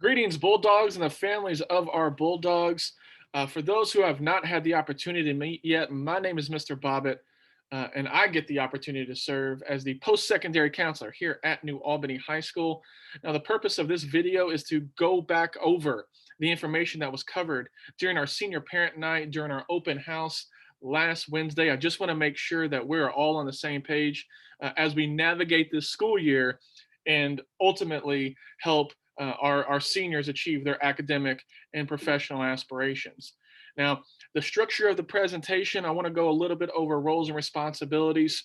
Greetings, Bulldogs and the families of our Bulldogs. For those who have not had the opportunity to meet yet, my name is Mr. Bobbitt, and I get the opportunity to serve as the post-secondary counselor here at New Albany High School. Now, the purpose of this video is to go back over the information that was covered during our senior parent night, during our open house last Wednesday. I just want to make sure that we're all on the same page as we navigate this school year and ultimately help our seniors achieve their academic and professional aspirations. Now, the structure of the presentation, I want to go a little bit over roles and responsibilities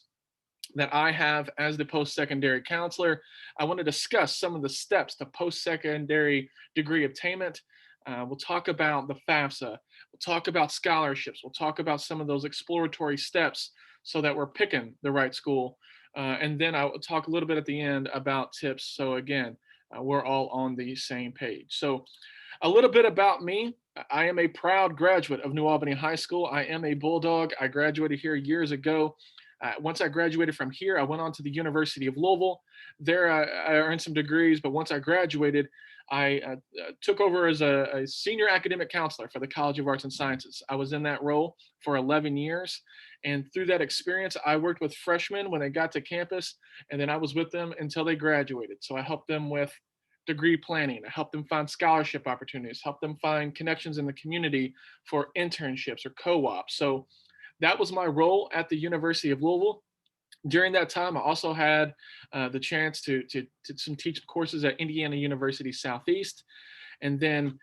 that I have as the post-secondary counselor. I want to discuss some of the steps to post-secondary degree attainment. We'll talk about the FAFSA. We'll talk about scholarships. We'll talk about some of those exploratory steps so that we're picking the right school. And then I'll talk a little bit at the end about tips. So again, we're all on the same page. So a little bit about me. I am a proud graduate of New Albany High School. I am a Bulldog. I graduated here years ago. Once I graduated from here, I went on to the University of Louisville. There, I earned some degrees, but once I graduated, I took over as a senior academic counselor for the College of Arts and Sciences. I was in that role for 11 years. And through that experience, I worked with freshmen when they got to campus, and then I was with them until they graduated. So I helped them with degree planning. I helped them find scholarship opportunities, helped them find connections in the community for internships or co-ops. So that was my role at the University of Louisville. During that time, I also had the chance to teach courses at Indiana University Southeast. And then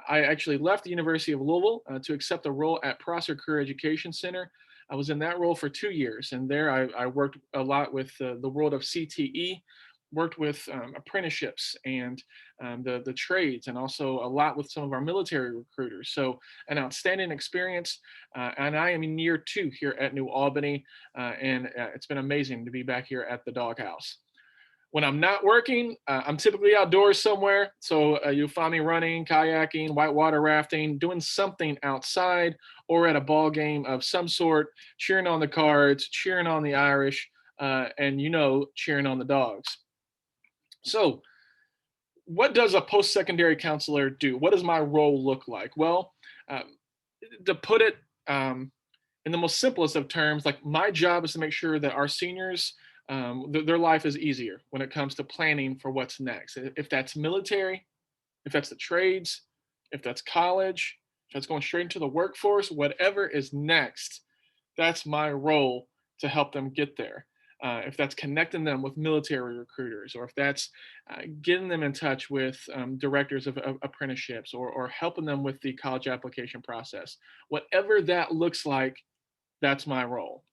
I actually left the University of Louisville to accept a role at Prosser Career Education Center. I was in that role for 2 years, and there I worked a lot with the world of CTE, worked with apprenticeships and the trades, and also a lot with some of our military recruiters. So an outstanding experience, and I am in year 2 here at New Albany, and it's been amazing to be back here at the doghouse. When I'm not working, I'm typically outdoors somewhere. So you'll find me running, kayaking, whitewater rafting, doing something outside or at a ball game of some sort, cheering on the Cards, cheering on the Irish, and cheering on the Dogs. So what does a post-secondary counselor do? What does my role look like? Well, um, to put it in the most simplest of terms, like my job is to make sure that our seniors, their life is easier when it comes to planning for what's next. If that's military, if that's the trades, if that's college, if that's going straight into the workforce, whatever is next, that's my role to help them get there. If that's connecting them with military recruiters, or if that's getting them in touch with directors of apprenticeships, or helping them with the college application process, whatever that looks like, that's my role.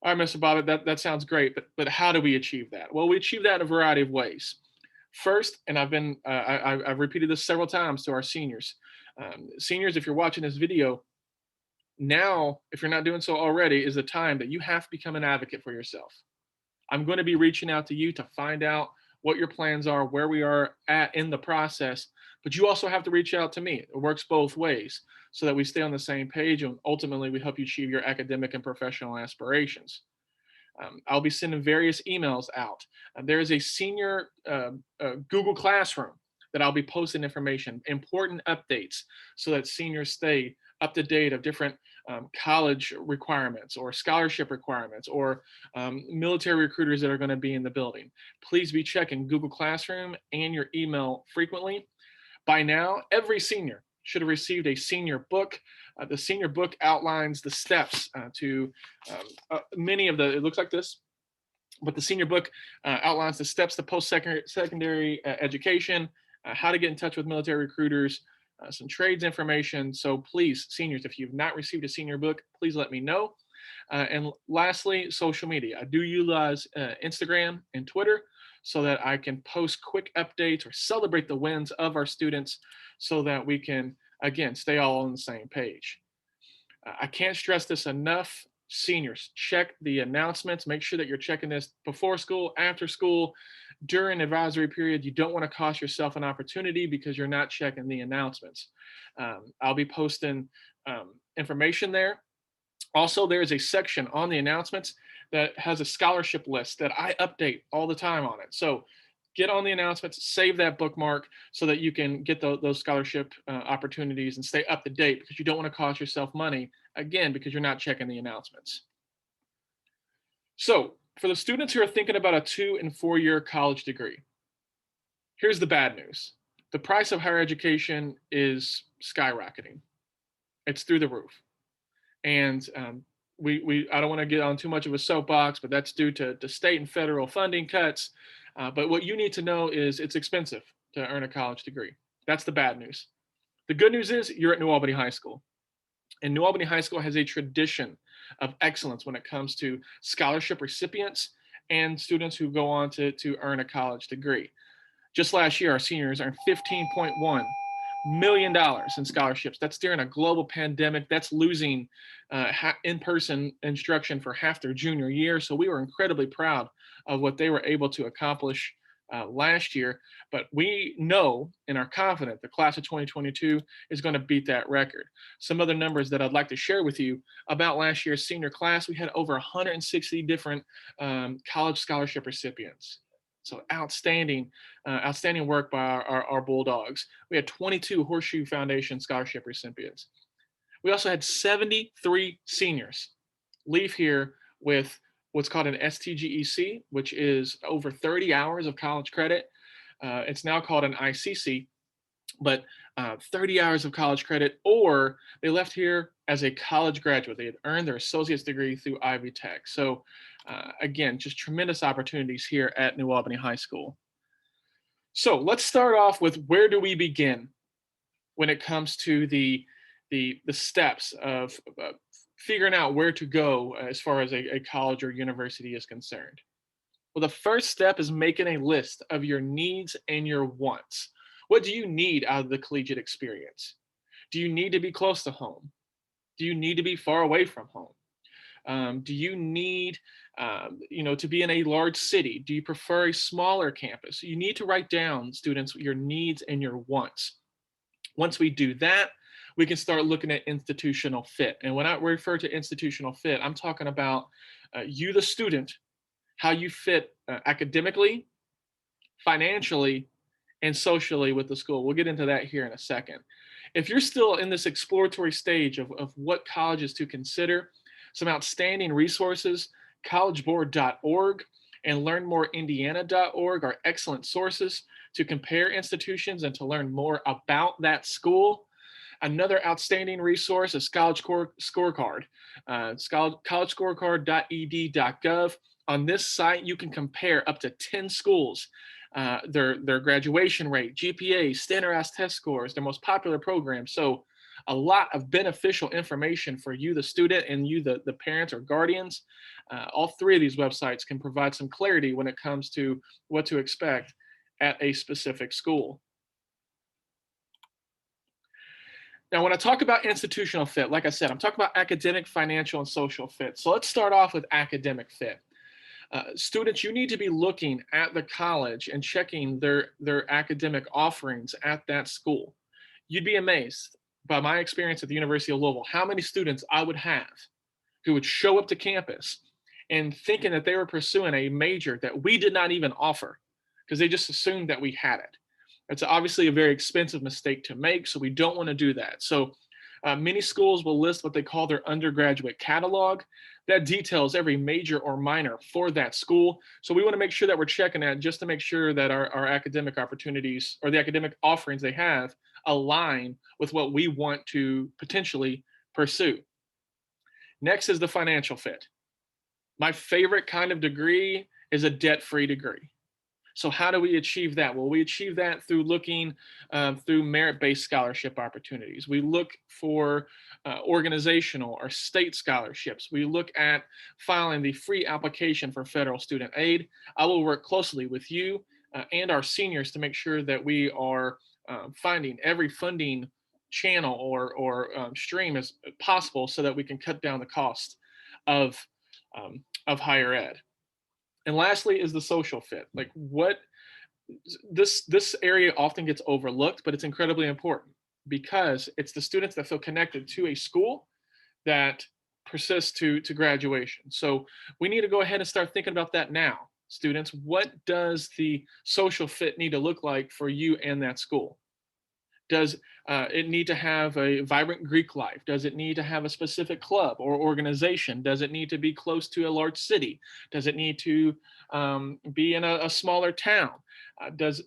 All right, Mr. Bobbitt, that sounds great, but how do we achieve that? Well, we achieve that in a variety of ways. First, and I've repeated this several times to our seniors. Seniors, if you're watching this video, now, if you're not doing so already, is the time that you have to become an advocate for yourself. I'm going to be reaching out to you to find out what your plans are, where we are at in the process, but you also have to reach out to me. It works both ways so that we stay on the same page, and ultimately we help you achieve your academic and professional aspirations. I'll be sending various emails out. There is a senior Google Classroom that I'll be posting information, important updates, so that seniors stay up to date of different college requirements or scholarship requirements or military recruiters that are going to be in the building. Please be checking Google Classroom and your email frequently. By now, every senior should have received a senior book. The senior book outlines the steps to many of the, it looks like this, but the senior book outlines the steps to post-secondary education, how to get in touch with military recruiters, some trades information. So please, seniors, if you've not received a senior book, please let me know. And lastly, social media. I do utilize Instagram and Twitter so that I can post quick updates or celebrate the wins of our students so that we can, again, stay all on the same page. I can't stress this enough. Seniors, check the announcements. Make sure that you're checking this before school, after school, during advisory period. You don't want to cost yourself an opportunity because you're not checking the announcements. I'll be posting information there. Also, there is a section on the announcements that has a scholarship list that I update all the time on it. So Get on the announcements, save that bookmark so that you can get those scholarship opportunities and stay up to date, because you don't want to cost yourself money, again, because you're not checking the announcements. So for the students who are thinking about a 2 and 4 year college degree, here's the bad news. The price of higher education is skyrocketing. It's through the roof. And I don't want to get on too much of a soapbox, but that's due to state and federal funding cuts. But what you need to know is it's expensive to earn a college degree. That's the bad news. The good news is you're at New Albany High School. And New Albany High School has a tradition of excellence when it comes to scholarship recipients and students who go on to earn a college degree. Just last year, our seniors earned $15.1 million in scholarships. That's during a global pandemic. That's losing in-person instruction for half their junior year. So we were incredibly proud of what they were able to accomplish last year. But we know and are confident the class of 2022 is going to beat that record. Some other numbers that I'd like to share with you about last year's senior class: we had over 160 different college scholarship recipients. So outstanding work by our Bulldogs. We had 22 Horseshoe Foundation scholarship recipients. We also had 73 seniors leave here with what's called an STGEC, which is over 30 hours of college credit. It's now called an ICC, but 30 hours of college credit, or they left here as a college graduate. They had earned their associate's degree through Ivy Tech. So again, just tremendous opportunities here at New Albany High School. So let's start off with, where do we begin when it comes to the steps of figuring out where to go as far as a college or university is concerned? Well, the first step is making a list of your needs and your wants. What do you need out of the collegiate experience? Do you need to be close to home? Do you need to be far away from home? Do you need to be in a large city? Do you prefer a smaller campus? You need to write down, students, your needs and your wants. Once we do that, we can start looking at institutional fit. And when I refer to institutional fit, I'm talking about you, the student, how you fit academically, financially, and socially with the school. We'll get into that here in a second. If you're still in this exploratory stage of what colleges to consider, some outstanding resources: collegeboard.org and learnmoreindiana.org are excellent sources to compare institutions and to learn more about that school. Another outstanding resource is College Scorecard, collegescorecard.ed.gov. On this site, you can compare up to 10 schools, their graduation rate, GPA, standardized test scores, their most popular programs. So a lot of beneficial information for you, the student, and you, the parents or guardians. All three of these websites can provide some clarity when it comes to what to expect at a specific school. Now, when I talk about institutional fit, like I said, I'm talking about academic, financial, and social fit. So let's start off with academic fit. Students, you need to be looking at the college and checking their academic offerings at that school. You'd be amazed, by my experience at the University of Louisville, how many students I would have who would show up to campus and thinking that they were pursuing a major that we did not even offer, because they just assumed that we had it. It's obviously a very expensive mistake to make, so we don't want to do that. So many schools will list what they call their undergraduate catalog. That details every major or minor for that school. So we want to make sure that we're checking that, just to make sure that our academic opportunities, or the academic offerings they have, align with what we want to potentially pursue. Next is the financial fit. My favorite kind of degree is a debt-free degree. So how do we achieve that? Well, we achieve that through looking through merit-based scholarship opportunities. We look for organizational or state scholarships. We look at filing the free application for federal student aid. I will work closely with you and our seniors to make sure that we are finding every funding channel or stream as possible, so that we can cut down the cost of higher ed. And lastly is the social fit. Like, what this area often gets overlooked, but it's incredibly important, because it's the students that feel connected to a school that persist to graduation. So we need to go ahead and start thinking about that now. students, what does the social fit need to look like for you and that school? Does it need to have a vibrant Greek life? Does it need to have a specific club or organization? Does it need to be close to a large city? Does it need to be in a smaller town? Does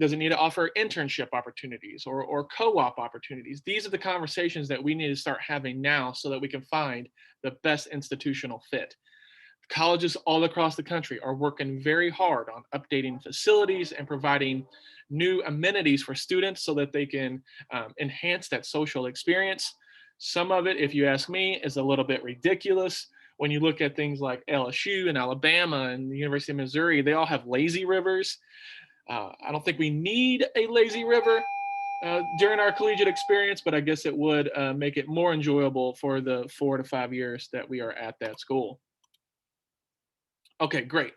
it need to offer internship opportunities or co-op opportunities? These are the conversations that we need to start having now so that we can find the best institutional fit. Colleges all across the country are working very hard on updating facilities and providing new amenities for students so that they can enhance that social experience. Some of it, if you ask me, is a little bit ridiculous. When you look at things like LSU and Alabama and the University of Missouri, they all have lazy rivers. I don't think we need a lazy river during our collegiate experience, but I guess it would make it more enjoyable for the 4 to 5 years that we are at that school. Okay, great,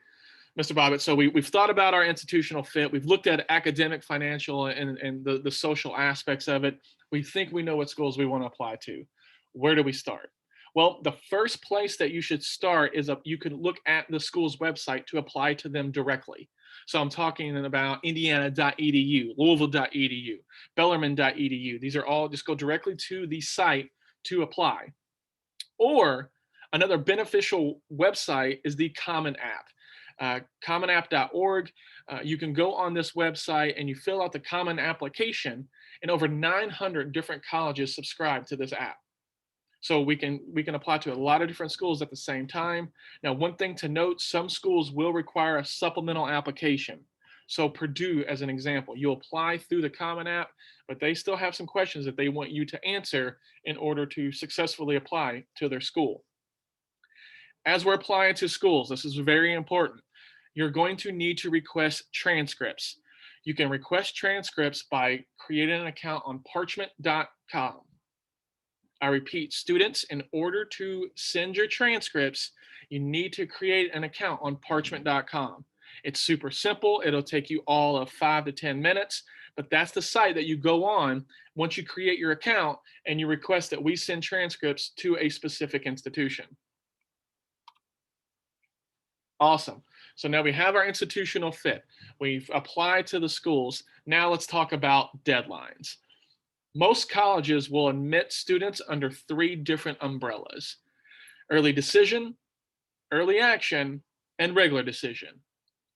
Mr. Bobbitt. So we've thought about our institutional fit. We've looked at academic, financial, and the social aspects of it. We think we know what schools we want to apply to. Where do we start? Well, the first place that you should start is you can look at the school's website to apply to them directly. So I'm talking about indiana.edu, louisville.edu, bellarmine.edu. These are all, just go directly to the site to apply. Or another beneficial website is the Common App, commonapp.org. You can go on this website and you fill out the Common application, and over 900 different colleges subscribe to this app. So we can apply to a lot of different schools at the same time. Now, one thing to note, some schools will require a supplemental application. So Purdue, as an example, you apply through the Common App, but they still have some questions that they want you to answer in order to successfully apply to their school. As we're applying to schools, this is very important. You're going to need to request transcripts. You can request transcripts by creating an account on parchment.com. I repeat, students, in order to send your transcripts, you need to create an account on parchment.com. It's super simple. It'll take you all of 5 to 10 minutes, but that's the site that you go on once you create your account and you request that we send transcripts to a specific institution. Awesome. So now we have our institutional fit. We've applied to the schools. Now let's talk about deadlines. Most colleges will admit students under 3 different umbrellas: early decision, early action, and regular decision.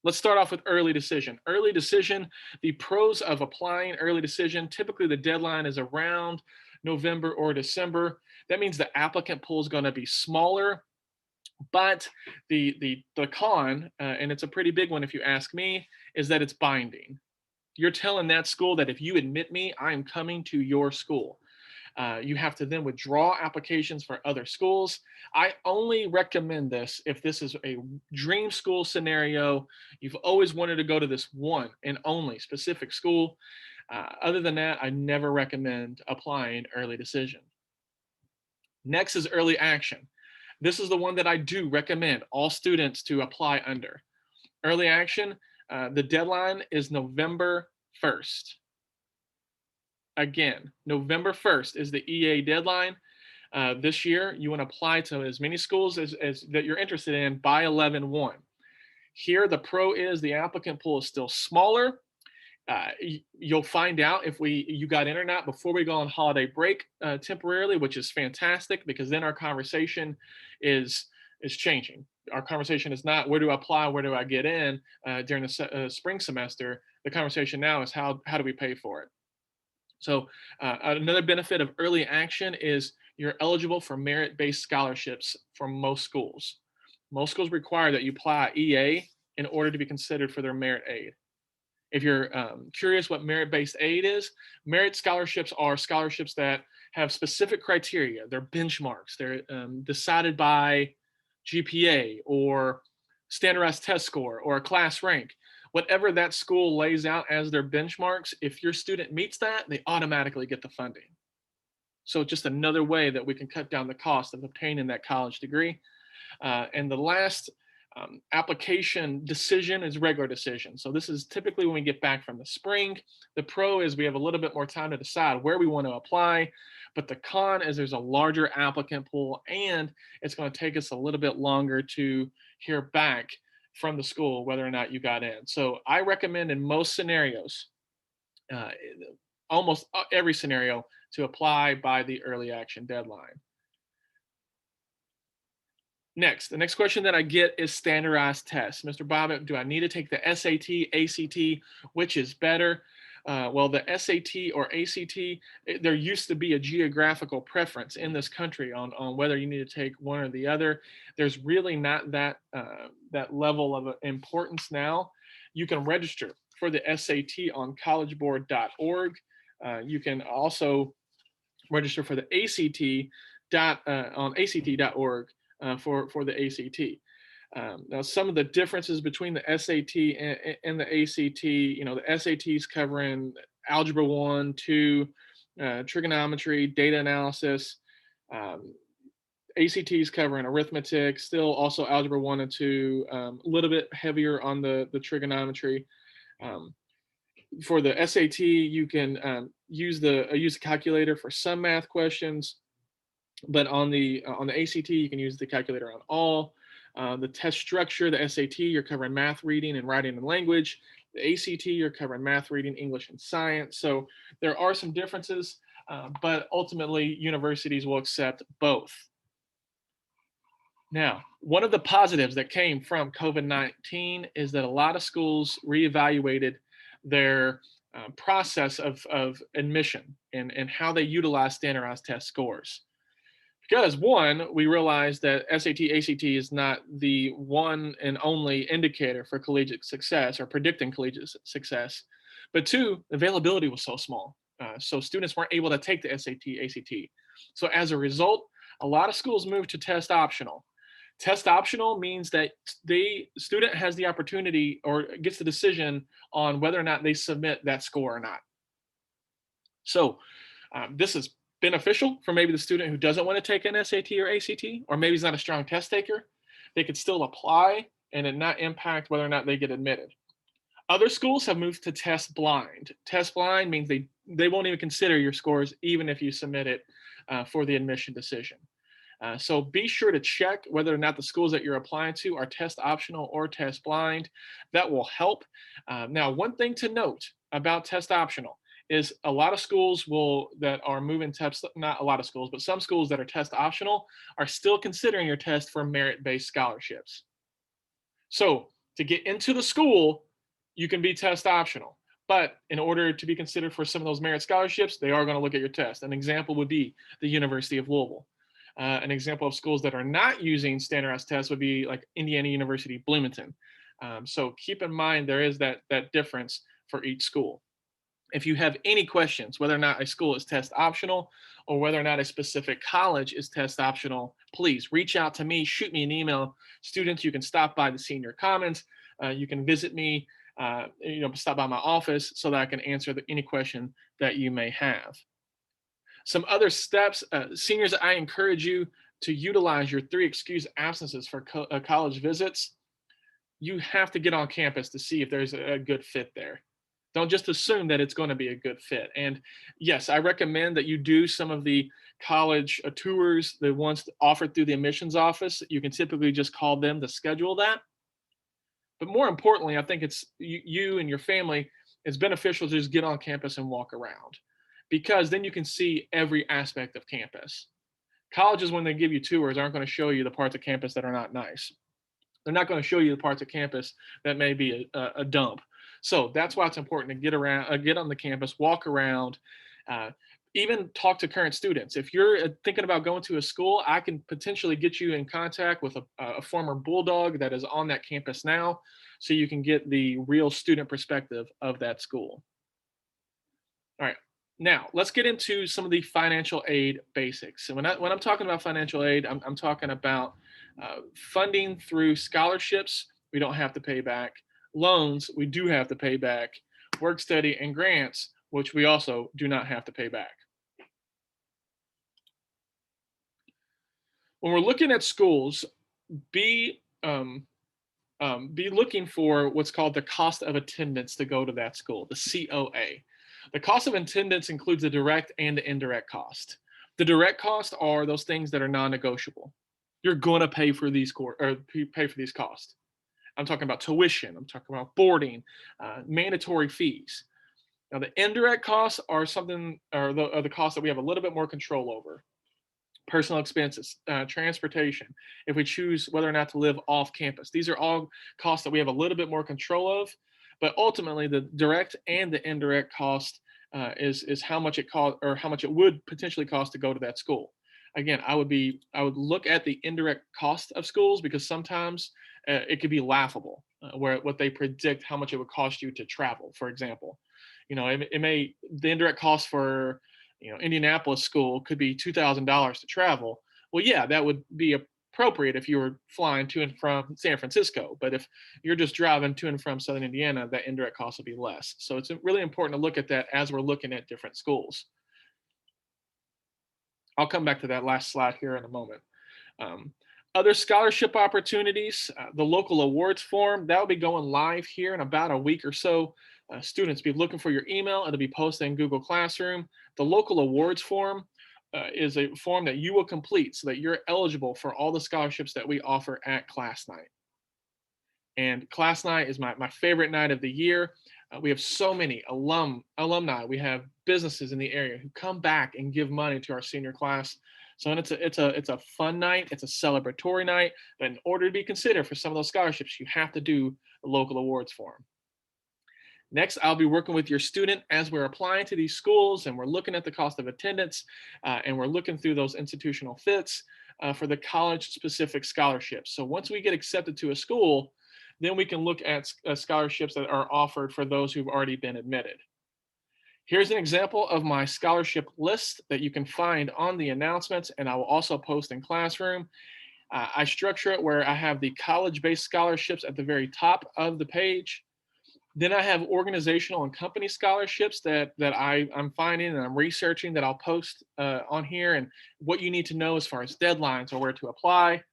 Let's start off with early decision. Early decision, the pros of applying early decision, typically the deadline is around November or December. That means the applicant pool is going to be smaller, but the con, and it's a pretty big one if you ask me, is that it's binding. You're telling that school that if you admit me, I am coming to your school. You have to then withdraw applications for other schools. I only recommend this if this is a dream school scenario. You've always wanted to go to this one and only specific school. Other than that, I never recommend applying early decision. Next is early action. This is the one that I do recommend all students to apply under. Early action, the deadline is November 1st. Again, November 1st is the EA deadline. This year, you want to apply to as many schools as that you're interested in by 11/1. Here, the pro is the applicant pool is still smaller. You'll find out if you got in or not before we go on holiday break temporarily, which is fantastic, because then our conversation is changing. Our conversation is not where do I apply, where do I get in during the spring semester. The conversation now is how do we pay for it. So another benefit of early action is you're eligible for merit-based scholarships from most schools. Most schools require that you apply EA in order to be considered for their merit aid. If you're curious what merit-based aid is, merit scholarships are scholarships that have specific criteria. They're benchmarks. They're decided by GPA or standardized test score or a class rank. Whatever that school lays out as their benchmarks, if your student meets that, they automatically get the funding. So just another way that we can cut down the cost of obtaining that college degree. And the last application decision is regular decision. So this is typically when we get back from the spring. The pro is we have a little bit more time to decide where we want to apply, but the con is there's a larger applicant pool and it's going to take us a little bit longer to hear back from the school whether or not you got in. So I recommend in most scenarios, uh, almost every scenario, to apply by the early action deadline. Next, the next question that I get is standardized tests. Mr. Bobbitt, do I need to take the SAT, ACT? Which is better? Well, the SAT or ACT, there used to be a geographical preference in this country on whether you need to take one or the other. There's really not that level of importance now. You can register for the SAT on collegeboard.org. You can also register for the ACT on ACT.org for the ACT. Now, some of the differences between the SAT and the ACT, the SAT is covering algebra 1, 2, trigonometry, data analysis. ACT is covering arithmetic, still also algebra 1 and 2, a little bit heavier on the trigonometry. For the SAT, you can use the calculator for some math questions, but on the ACT, you can use the calculator on all. The test structure, the SAT, you're covering math, reading, and writing and language. The ACT, you're covering math, reading, English, and science. So there are some differences, but ultimately universities will accept both. Now, one of the positives that came from COVID-19 is that a lot of schools reevaluated their process of admission and how they utilize standardized test scores. Because one, we realized that SAT, ACT is not the one and only indicator for collegiate success or predicting collegiate success. But two, availability was so small. So students weren't able to take the SAT, ACT. So as a result, a lot of schools moved to test optional. Test optional means that the student has the opportunity or gets the decision on whether or not they submit that score or not. So this is beneficial for maybe the student who doesn't want to take an SAT or ACT, or maybe he's not a strong test taker. They could still apply and it not impact whether or not they get admitted. Other schools have moved to test blind. Test blind means they won't even consider your scores even if you submit it for the admission decision. So be sure to check whether or not the schools that you're applying to are test optional or test blind. That will help. Now, one thing to note about test optional is a lot of schools that are moving tests, not a lot of schools, but some schools that are test optional are still considering your test for merit-based scholarships. So to get into the school, you can be test optional. But in order to be considered for some of those merit scholarships, they are going to look at your test. An example would be the University of Louisville. An example of schools that are not using standardized tests would be like Indiana University, Bloomington. So keep in mind there is that difference for each school. If you have any questions, whether or not a school is test optional or whether or not a specific college is test optional, please reach out to me, shoot me an email. Students, you can stop by the Senior Commons. You can visit me, stop by my office so that I can answer any question that you may have. Some other steps, seniors, I encourage you to utilize your 3 excused absences for college visits. You have to get on campus to see if there's a good fit there. Don't just assume that it's going to be a good fit. And yes, I recommend that you do some of the college tours, the ones offered through the admissions office. You can typically just call them to schedule that. But more importantly, I think it's you and your family, it's beneficial to just get on campus and walk around, because then you can see every aspect of campus. Colleges, when they give you tours, aren't going to show you the parts of campus that are not nice. They're not going to show you the parts of campus that may be a dump. So that's why it's important to get around, get on the campus, walk around, even talk to current students. If you're thinking about going to a school, I can potentially get you in contact with a former Bulldog that is on that campus now, so you can get the real student perspective of that school. All right. Now, let's get into some of the financial aid basics. And when I'm talking about financial aid, I'm talking about funding through scholarships we don't have to pay back, loans we do have to pay back, work study and grants, which we also do not have to pay back. When we're looking at schools, be looking for what's called the cost of attendance to go to that school, the COA. The cost of attendance includes the direct and the indirect cost. The direct costs are those things that are non-negotiable. You're going to pay for these costs. I'm talking about tuition. I'm talking about boarding, mandatory fees. Now, the indirect costs are something, or the costs that we have a little bit more control over. Personal expenses, transportation, if we choose whether or not to live off campus. These are all costs that we have a little bit more control of, but ultimately the direct and the indirect cost is how much it cost or how much it would potentially cost to go to that school. Again, I would look at the indirect cost of schools because sometimes it could be laughable where what they predict how much it would cost you to travel, for example. It may the indirect cost for Indianapolis school could be $2,000 to travel. Well, yeah, that would be appropriate if you were flying to and from San Francisco. But if you're just driving to and from Southern Indiana, that indirect cost will be less. So it's really important to look at that as we're looking at different schools. I'll come back to that last slide here in a moment. Um, Other scholarship opportunities, the local awards form, that will be going live here in about a week or so. Students be looking for your email. It'll be posted in Google Classroom. The local awards form is a form that you will complete so that you're eligible for all the scholarships that we offer at class night. And class night is my favorite night of the year. We have so many alumni. We have businesses in the area who come back and give money to our senior class. So it's a fun night. It's a celebratory night. But in order to be considered for some of those scholarships, you have to do the local awards form. Next, I'll be working with your student as we're applying to these schools and we're looking at the cost of attendance and we're looking through those institutional fits for the college specific scholarships. So once we get accepted to a school, then we can look at scholarships that are offered for those who've already been admitted. Here's an example of my scholarship list that you can find on the announcements, and I will also post in Classroom. I structure it where I have the college-based scholarships at the very top of the page. Then I have organizational and company scholarships that I'm finding and I'm researching that I'll post on here, and what you need to know as far as deadlines or where to apply.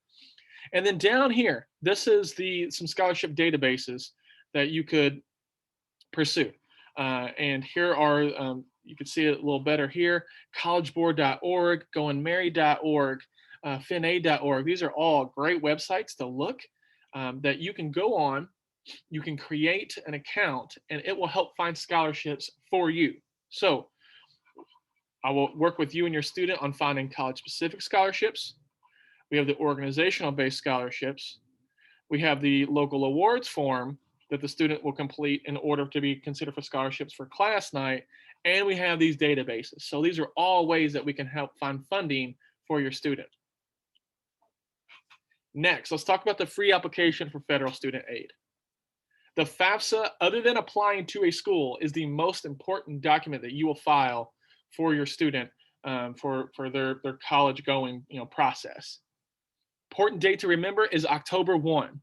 And then down here, this is some scholarship databases that you could pursue. And here are, you can see it a little better here, collegeboard.org, goingmerry.org, finaid.org. These are all great websites to look that you can go on. You can create an account and it will help find scholarships for you. So I will work with you and your student on finding college specific scholarships. We have the organizational based scholarships. We have the local awards form that the student will complete in order to be considered for scholarships for class night. And we have these databases. So these are all ways that we can help find funding for your student. Next, let's talk about the free application for federal student aid. The FAFSA, other than applying to a school, is the most important document that you will file for your student for their college going process. Important date to remember is October 1.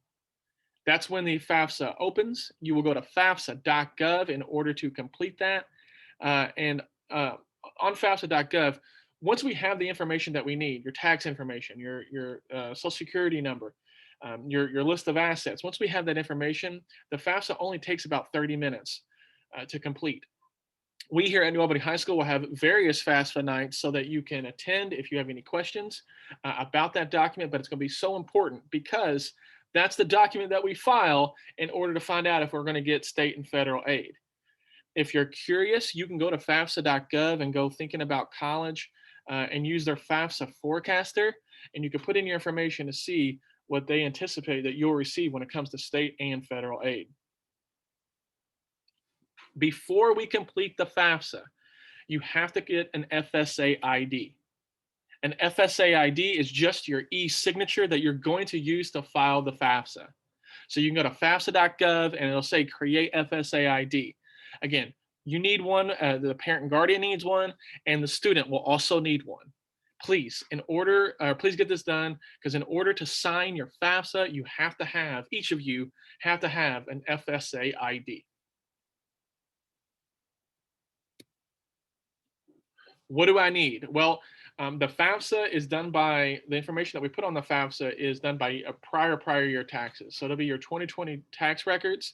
That's when the FAFSA opens. You will go to fafsa.gov in order to complete that. And on fafsa.gov, once we have the information that we need, your tax information, your social security number, your list of assets, once we have that information, the FAFSA only takes about 30 minutes to complete. We here at New Albany High School will have various FAFSA nights so that you can attend if you have any questions about that document, but it's going to be so important because that's the document that we file in order to find out if we're going to get state and federal aid. If you're curious, you can go to fafsa.gov and go thinking about college and use their FAFSA forecaster, and you can put in your information to see what they anticipate that you'll receive when it comes to state and federal aid. Before we complete the FAFSA, you have to get an FSA ID. An FSA ID is just your e-signature that you're going to use to file the FAFSA. So you can go to fafsa.gov and it'll say create FSA ID. Again, you need one, the parent and guardian needs one, and the student will also need one. Please, please get this done, because in order to sign your FAFSA, you have to have, each of you have to have an FSA ID. What do I need? Well, the FAFSA is done by, the information that we put on the FAFSA is done by a prior year taxes. So it'll be your 2020 tax records.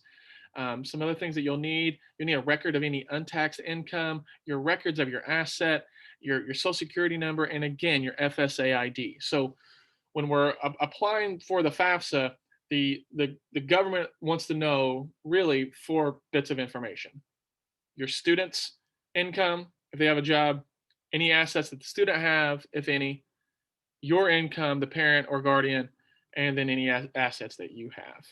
Some other things that you'll need a record of any untaxed income, your records of your asset, your social security number, and again, your FSA ID. So when we're applying for the FAFSA, the government wants to know really four bits of information: your student's income, if they have a job, any assets that the student have, if any, your income, the parent or guardian, and then any assets that you have.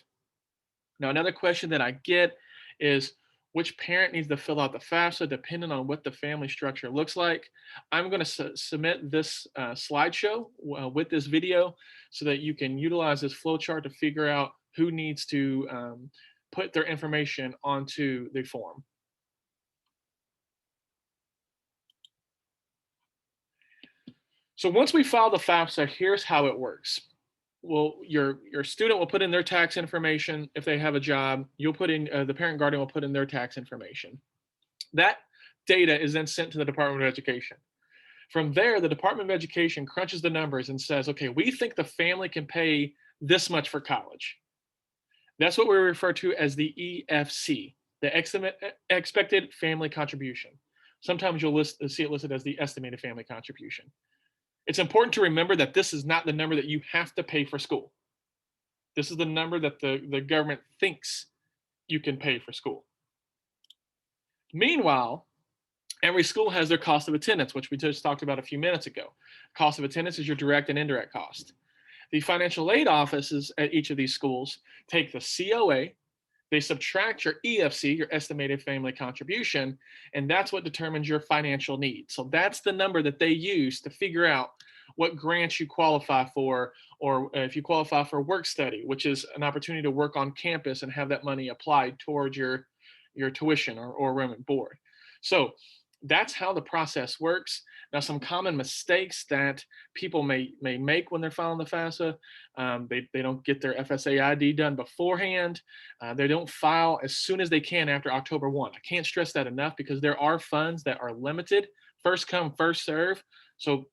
Now, another question that I get is which parent needs to fill out the FAFSA depending on what the family structure looks like. I'm going to submit this slideshow with this video so that you can utilize this flowchart to figure out who needs to put their information onto the form. So once we file the FAFSA, here's how it works. Well, your student will put in their tax information. If they have a job, you'll put in, the parent guardian will put in their tax information. That data is then sent to the Department of Education. From there, the Department of Education crunches the numbers and says, okay, we think the family can pay this much for college. That's what we refer to as the EFC, the expected family contribution. Sometimes you'll see it listed as the estimated family contribution. It's important to remember that this is not the number that you have to pay for school. This is the number that the government thinks you can pay for school. Meanwhile, every school has their cost of attendance, which we just talked about a few minutes ago. Cost of attendance is your direct and indirect cost. The financial aid offices at each of these schools take the COA, they subtract your EFC, your estimated family contribution, and that's what determines your financial need. So that's the number that they use to figure out what grants you qualify for, or if you qualify for work study, which is an opportunity to work on campus and have that money applied towards your tuition or room and board. So that's how the process works. Now, some common mistakes that people may make when they're filing the FAFSA: they don't get their FSA ID done beforehand. They don't file as soon as they can after October 1. I can't stress that enough because there are funds that are limited, first come, first serve. So,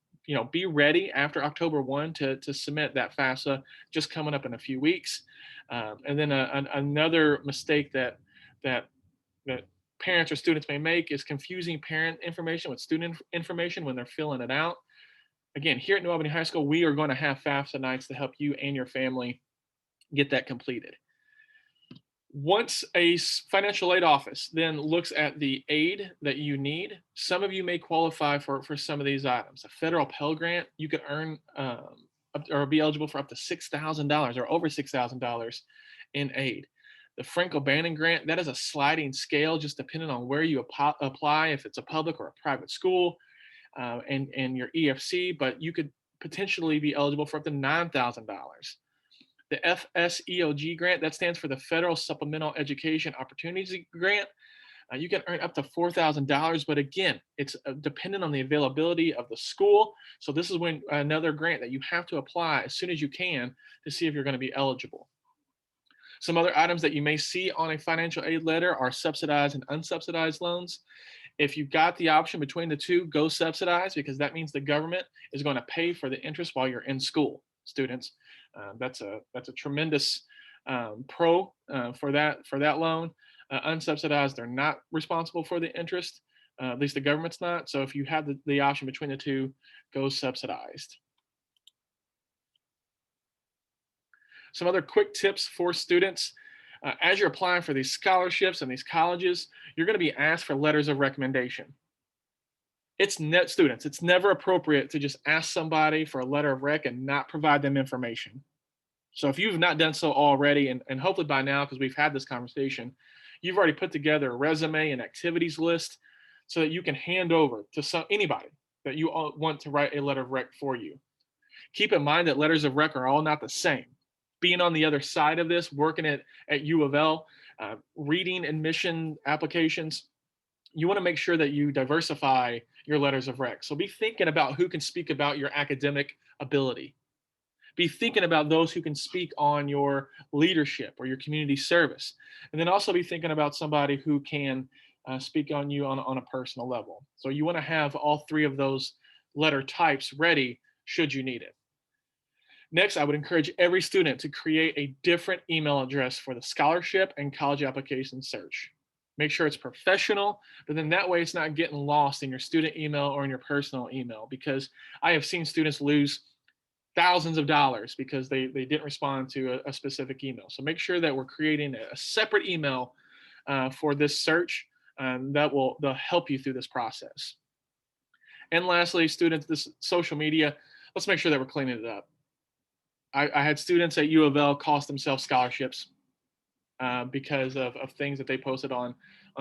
be ready after October 1 to submit that FAFSA, just coming up in a few weeks. And then another mistake that parents or students may make is confusing parent information with student information when they're filling it out. Again, here at New Albany High School, we are going to have FAFSA nights to help you and your family get that completed. Once a financial aid office then looks at the aid that you need, some of you may qualify for some of these items. A federal Pell Grant, you could earn or be eligible for up to $6,000 or over $6,000 in aid. The Frank O'Bannon grant, that is a sliding scale, just depending on where you apply, if it's a public or a private school, and your EFC, but you could potentially be eligible for up to $9,000. The FSEOG grant, that stands for the Federal Supplemental Education Opportunities Grant. You can earn up to $4,000, but again, it's dependent on the availability of the school. So this is when another grant that you have to apply as soon as you can to see if you're going to be eligible. Some other items that you may see on a financial aid letter are subsidized and unsubsidized loans. If you've got the option between the two, go subsidized, because that means the government is going to pay for the interest while you're in school, students. That's a tremendous pro for that loan. Unsubsidized, they're not responsible for the interest. At least the government's not. So if you have the option between the two, go subsidized. Some other quick tips for students. As you're applying for these scholarships and these colleges, you're going to be asked for letters of recommendation. It's never appropriate to just ask somebody for a letter of rec and not provide them information. So if you've not done so already, and hopefully by now, because we've had this conversation, you've already put together a resume and activities list so that you can hand over to anybody that you want to write a letter of rec for you. Keep in mind that letters of rec are all not the same. Being on the other side of this, working at U of L, reading admission applications, you want to make sure that you diversify your letters of rec. So be thinking about who can speak about your academic ability. Be thinking about those who can speak on your leadership or your community service. And then also be thinking about somebody who can speak on you on a personal level. So you want to have all three of those letter types ready should you need it. Next, I would encourage every student to create a different email address for the scholarship and college application search. Make sure it's professional, but then that way it's not getting lost in your student email or in your personal email, because I have seen students lose thousands of dollars because they didn't respond to a specific email. So make sure that we're creating a separate email for this search that'll help you through this process. And lastly, students, this social media, let's make sure that we're cleaning it up. I had students at U of L cost themselves scholarships because of things that they posted on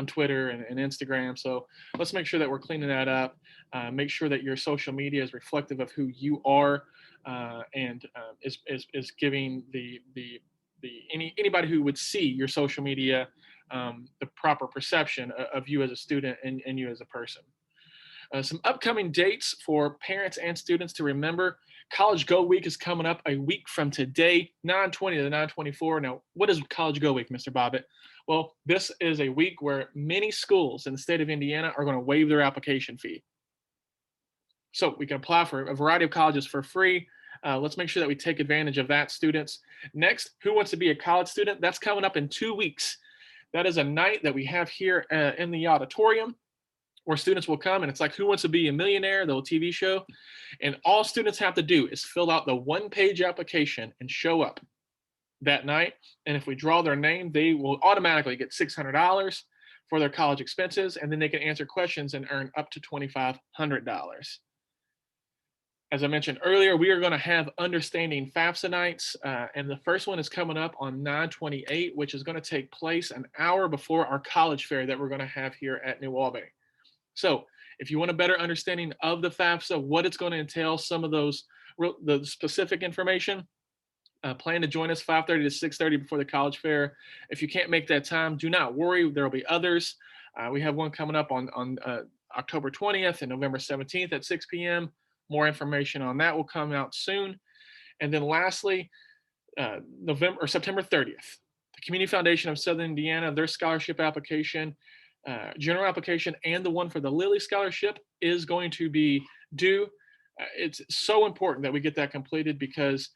Twitter and Instagram. So let's make sure that we're cleaning that up. Make sure that your social media is reflective of who you are and is giving anybody who would see your social media the proper perception of you as a student and you as a person. Some upcoming dates for parents and students to remember. College Go Week is coming up a week from today, 9/20 to 9/24. Now, what is College Go Week, Mr. Bobbitt? Well, this is a week where many schools in the state of Indiana are going to waive their application fee. So we can apply for a variety of colleges for free. Let's make sure that we take advantage of that, students. Next, Who Wants to Be a College Student? That's coming up in 2 weeks. That is a night that we have here in the auditorium, where students will come, and it's like Who Wants to Be a Millionaire, the old TV show. And all students have to do is fill out the 1-page application and show up that night. And if we draw their name, they will automatically get $600 for their college expenses. And then they can answer questions and earn up to $2,500. As I mentioned earlier, we are going to have Understanding FAFSA nights. And the first one is coming up on 9/28, which is going to take place an hour before our college fair that we're going to have here at New Albany. So if you want a better understanding of the FAFSA, what it's going to entail, some of the specific information, plan to join us 5:30 to 6:30 before the college fair. If you can't make that time, do not worry. There will be others. We have one coming up on October 20th and November 17th at 6 p.m. More information on that will come out soon. And then lastly, September 30th, the Community Foundation of Southern Indiana, their scholarship application, general application, and the one for the Lilly Scholarship is going to be due. It's so important that we get that completed because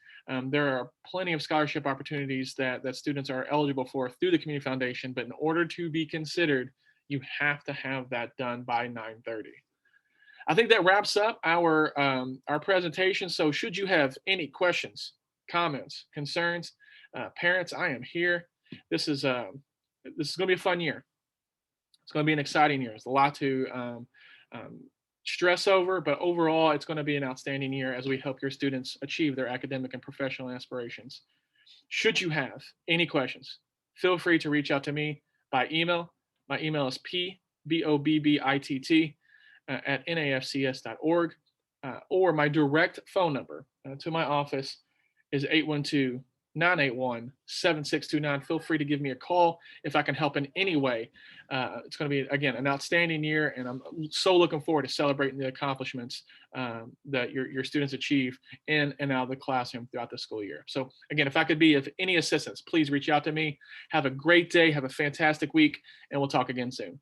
there are plenty of scholarship opportunities that students are eligible for through the Community Foundation, but in order to be considered, you have to have that done by 9:30. I think that wraps up our presentation. So should you have any questions, comments, concerns, parents, I am here. This is going to be a fun year. It's going to be an exciting year. There's a lot to stress over, but overall, it's going to be an outstanding year as we help your students achieve their academic and professional aspirations. Should you have any questions, feel free to reach out to me by email. My email is pbobbitt at nafcs.org, or my direct phone number to my office is 812-981-7629. Feel free to give me a call if I can help in any way. It's going to be, again, an outstanding year, and I'm so looking forward to celebrating the accomplishments that your students achieve in and out of the classroom throughout the school year. So again, if I could be of any assistance, please reach out to me. Have a great day. Have a fantastic week, and we'll talk again soon.